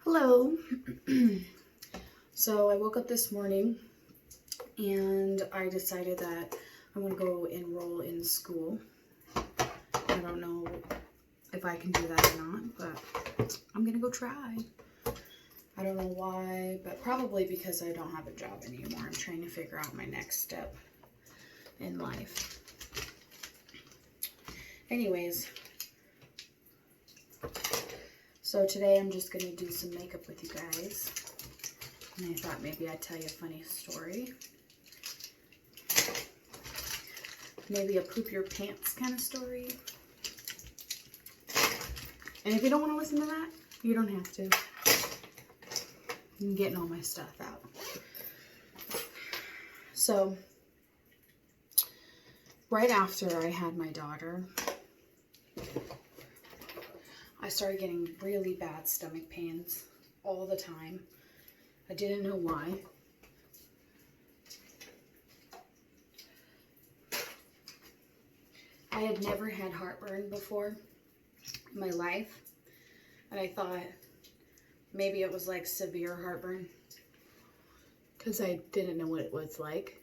Hello. So I woke up this morning and I decided that I'm going to go enroll in school. I don't know if I can do that or not, but I'm going to go try. I don't know why, but probably because I don't have a job anymore. I'm trying to figure out my next step in life. Anyways, so today I'm just going to do some makeup with you guys. And I thought maybe I'd tell you a funny story. Maybe a poop your pants kind of story. And if you don't want to listen to that, you don't have to. I'm getting all my stuff out. So, right after I had my daughter, I started getting really bad stomach pains all the time. I didn't know why. I had never had heartburn before in my life, and I thought maybe it was like severe heartburn because I didn't know what it was like.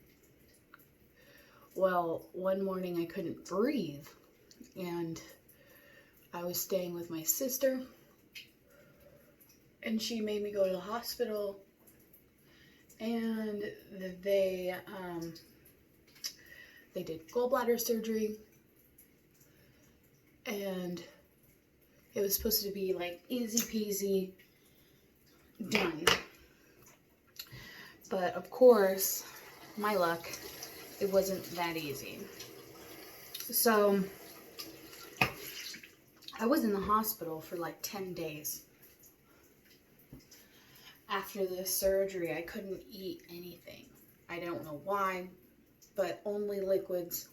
Well, one morning I couldn't breathe, and I was staying with my sister, and she made me go to the hospital, and they did gallbladder surgery, and it was supposed to be like easy peasy done. But of course, my luck, it wasn't that easy. So I was in the hospital for like 10 days. After the surgery, I couldn't eat anything. I don't know why, but only liquids.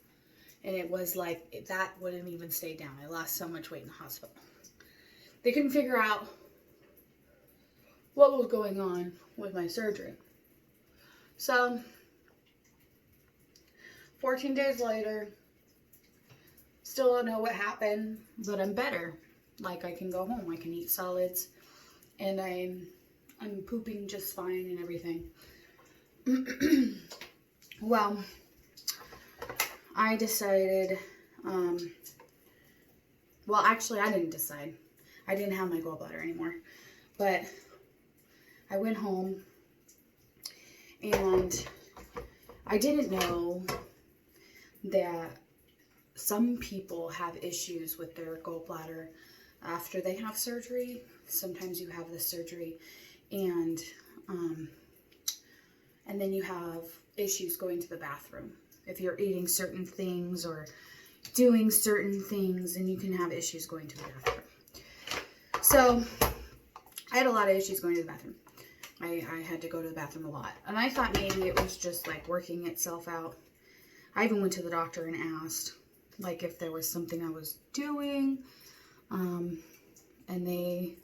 And it was like, that wouldn't even stay down. I lost so much weight in the hospital. They couldn't figure out what was going on with my surgery. So, 14 days later, still don't know what happened, but I'm better. Like, I can go home, I can eat solids, and I'm pooping just fine and everything. Well, I decided, well, actually, I didn't decide. I didn't have my gallbladder anymore, but I went home, and I didn't know that some people have issues with their gallbladder after they have surgery. Sometimes you have the surgery, and then you have issues going to the bathroom. If you're eating certain things or doing certain things, and you can have issues going to the bathroom. So, I had a lot of issues going to the bathroom. I had to go to the bathroom a lot. And I thought maybe it was just like working itself out. I even went to the doctor and asked, like, if there was something I was doing. And they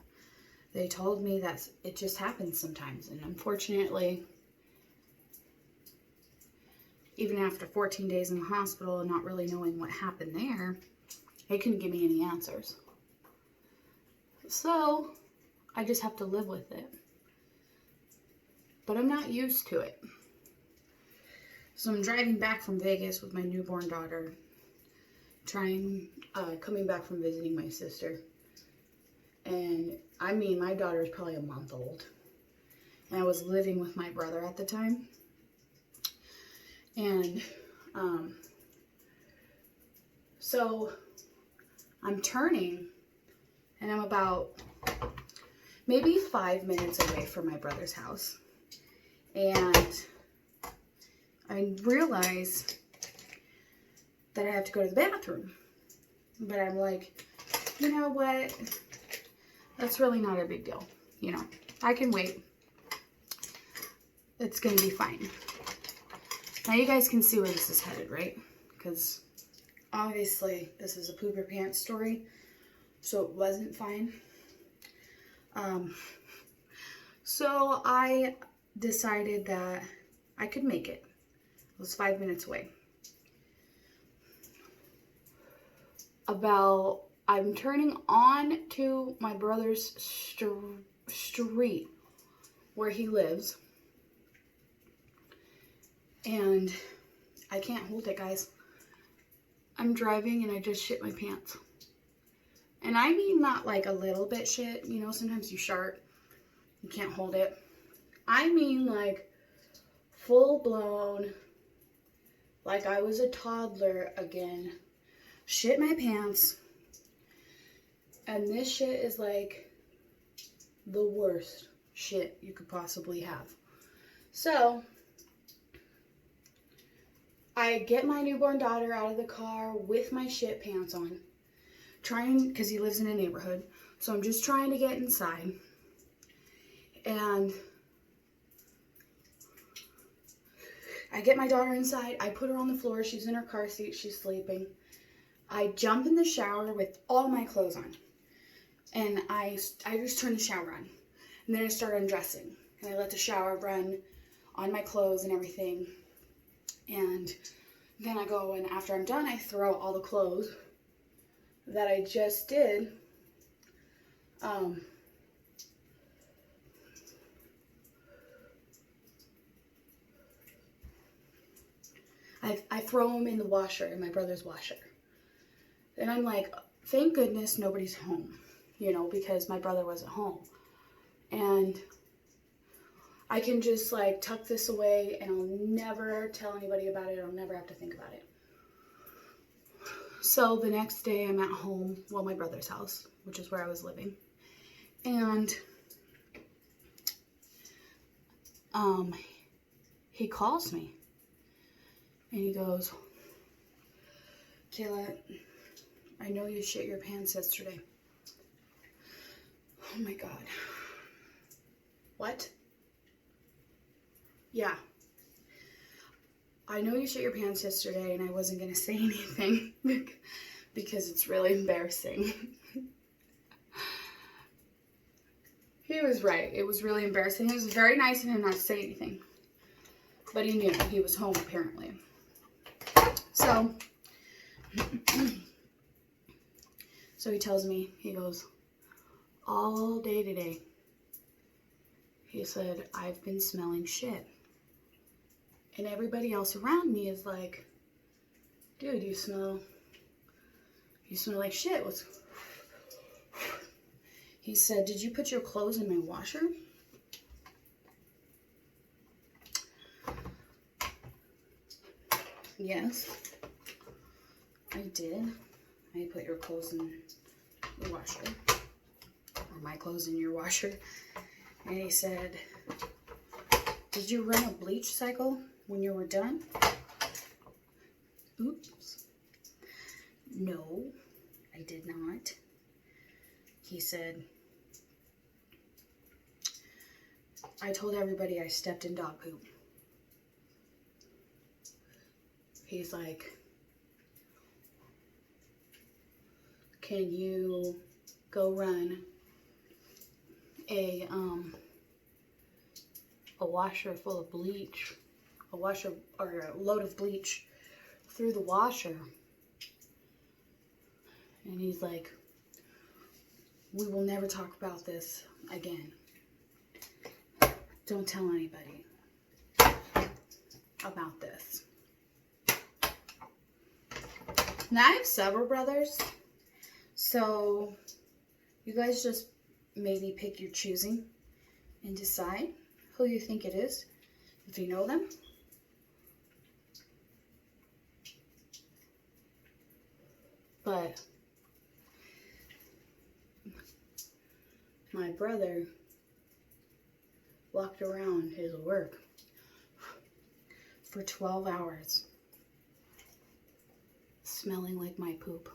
told me that it just happens sometimes. And unfortunately, even after 14 days in the hospital and not really knowing what happened there, they couldn't give me any answers. So, I just have to live with it. But I'm not used to it. So I'm driving back from Vegas with my newborn daughter, coming back from visiting my sister. And I mean, my daughter is probably a month old. And I was living with my brother at the time. And so I'm turning, and I'm about maybe 5 minutes away from my brother's house. And I realize that I have to go to the bathroom. But I'm like, you know what? That's really not a big deal. You know, I can wait. It's going to be fine. Now you guys can see where this is headed, right? Because obviously this is a poop your pants story. So it wasn't fine. So I decided that I could make it. It was 5 minutes away. I'm turning on to my brother's street where he lives. And I can't hold it, guys. I'm driving and I just shit my pants. And I mean not like a little bit shit. You know, sometimes you shart. You can't hold it. I mean like full blown, like I was a toddler again. Shit my pants. And this shit is like the worst shit you could possibly have. So I get my newborn daughter out of the car with my shit pants on. Trying, because he lives in a neighborhood. So I'm just trying to get inside. And I get my daughter inside. I put her on the floor. She's in her car seat. She's sleeping. I jump in the shower with all my clothes on. And I just turn the shower on. And then I start undressing. And I let the shower run on my clothes and everything. And then I go, and after I'm done, I throw all the clothes that I just did. I throw them in the washer, in my brother's washer. And I'm like, thank goodness nobody's home, you know, because my brother wasn't home. And I can just like tuck this away and I'll never tell anybody about it. I'll never have to think about it. So the next day I'm at home, well, my brother's house, which is where I was living. And he calls me and he goes, Kayla, I know you shit your pants yesterday. Oh my God. What? Yeah. I know you shit your pants yesterday and I wasn't going to say anything because it's really embarrassing. He was right. It was really embarrassing. It was very nice of him not to say anything. But he knew he was home apparently. So he tells me, he goes, all day today, he said, I've been smelling shit. And everybody else around me is like, dude, you smell like shit. He said, did you put your clothes in my washer? Yes, I did. I put your clothes in the washer. Or my clothes in your washer. And he said, did you run a bleach cycle when you were done? Oops. No, I did not. He said, I told everybody I stepped in dog poop. He's like, can you go run a washer full of bleach, a washer or a load of bleach through the washer? And he's like, we will never talk about this again. Don't tell anybody about this. Now I have several brothers, so you guys just maybe pick your choosing and decide who you think it is, if you know them. But my brother walked around his work for 12 hours smelling like my poop.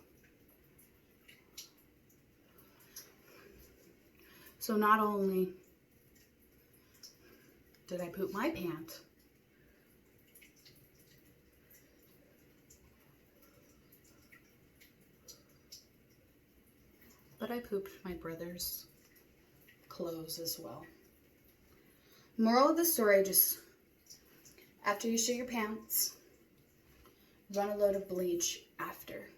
So not only did I poop my pants, but I pooped my brother's clothes as well. Moral of the story, just after you shit your pants, run a load of bleach after.